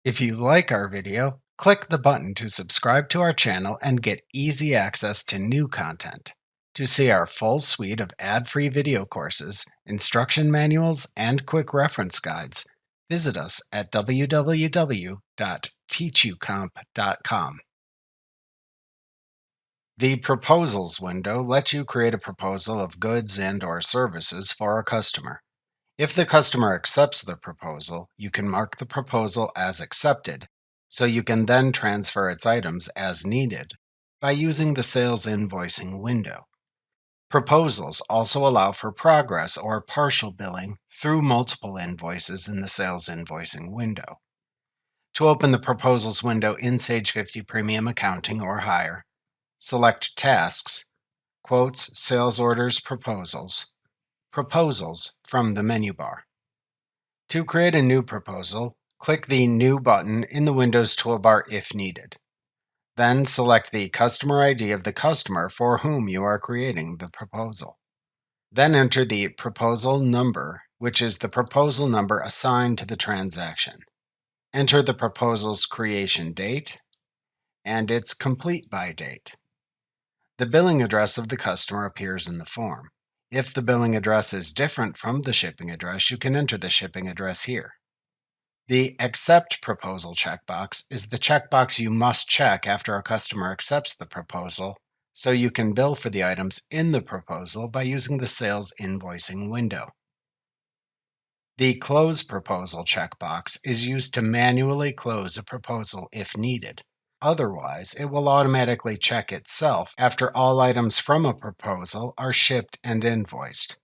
If you like our video, click the button to subscribe to our channel and get easy access to new content. To see our full suite of ad-free video courses, instruction manuals, and quick reference guides, visit us at www.teachucomp.com. The Proposals window lets you create a proposal of goods and/or services for a customer. If the customer accepts the proposal, you can mark the proposal as accepted, so you can then transfer its items as needed by using the sales invoicing window. Proposals also allow for progress or partial billing through multiple invoices in the sales invoicing window. To open the Proposals window in Sage 50 Premium Accounting or higher, select Tasks, Quotes, Sales Orders, Proposals from the menu bar. To create a new proposal, click the New button in the Windows toolbar if needed. Then select the customer ID of the customer for whom you are creating the proposal. Then enter the proposal number, which is the proposal number assigned to the transaction. Enter the proposal's creation date and its complete by date. The billing address of the customer appears in the form. If the billing address is different from the shipping address, you can enter the shipping address here. The Accept Proposal checkbox is the checkbox you must check after a customer accepts the proposal, so you can bill for the items in the proposal by using the Sales Invoicing window. The Close Proposal checkbox is used to manually close a proposal if needed. Otherwise, it will automatically check itself after all items from a proposal are shipped and invoiced.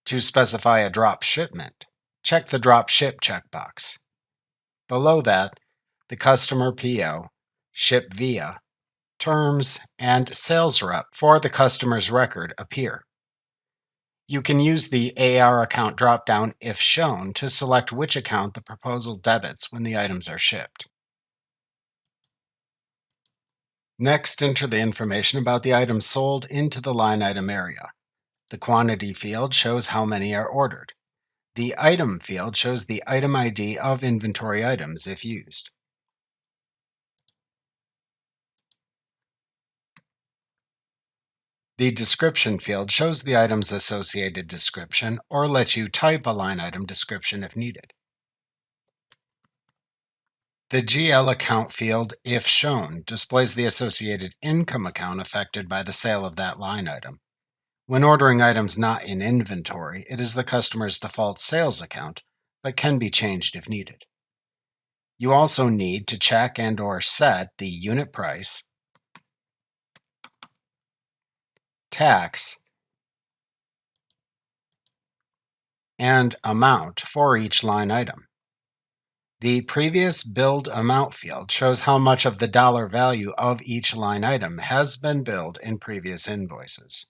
To specify a drop shipment, check the Drop Ship checkbox. Below that, the Customer PO, Ship Via, Terms, and Sales Rep for the customer's record appear. You can use the AR account dropdown if shown to select which account the proposal debits when the items are shipped. Next, enter the information about the items sold into the line item area. The quantity field shows how many are ordered. The item field shows the item ID of inventory items if used. The description field shows the item's associated description or lets you type a line item description if needed. The GL account field, if shown, displays the associated income account affected by the sale of that line item. When ordering items not in inventory, it is the customer's default sales account, but can be changed if needed. You also need to check and/or set the unit price, tax, and amount for each line item. The previous billed amount field shows how much of the dollar value of each line item has been billed in previous invoices.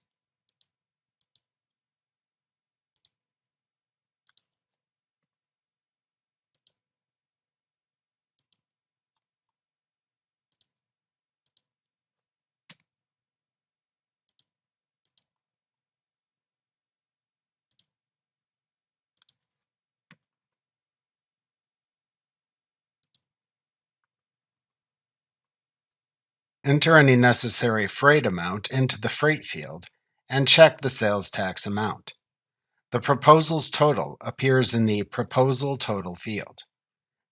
Enter any necessary freight amount into the freight field and check the sales tax amount. The proposal's total appears in the Proposal Total field.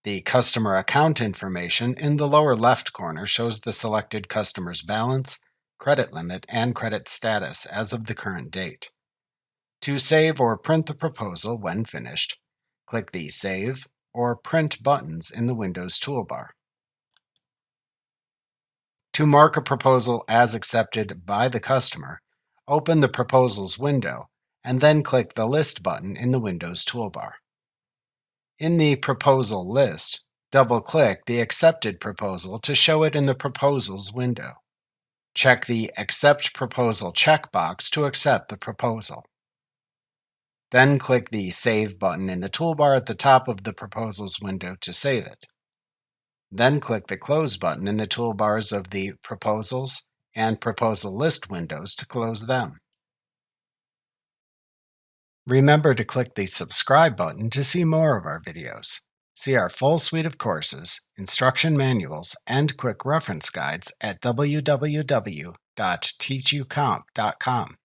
The customer account information in the lower left corner shows the selected customer's balance, credit limit, and credit status as of the current date. To save or print the proposal when finished, click the Save or Print buttons in the Windows toolbar. To mark a proposal as accepted by the customer, open the Proposals window and then click the List button in the Windows toolbar. In the Proposal list, double-click the accepted proposal to show it in the Proposals window. Check the Accept Proposal checkbox to accept the proposal. Then click the Save button in the toolbar at the top of the Proposals window to save it. Then click the Close button in the toolbars of the Proposals and Proposal List windows to close them. Remember to click the subscribe button to see more of our videos. See our full suite of courses, instruction manuals, and quick reference guides at www.teachucomp.com.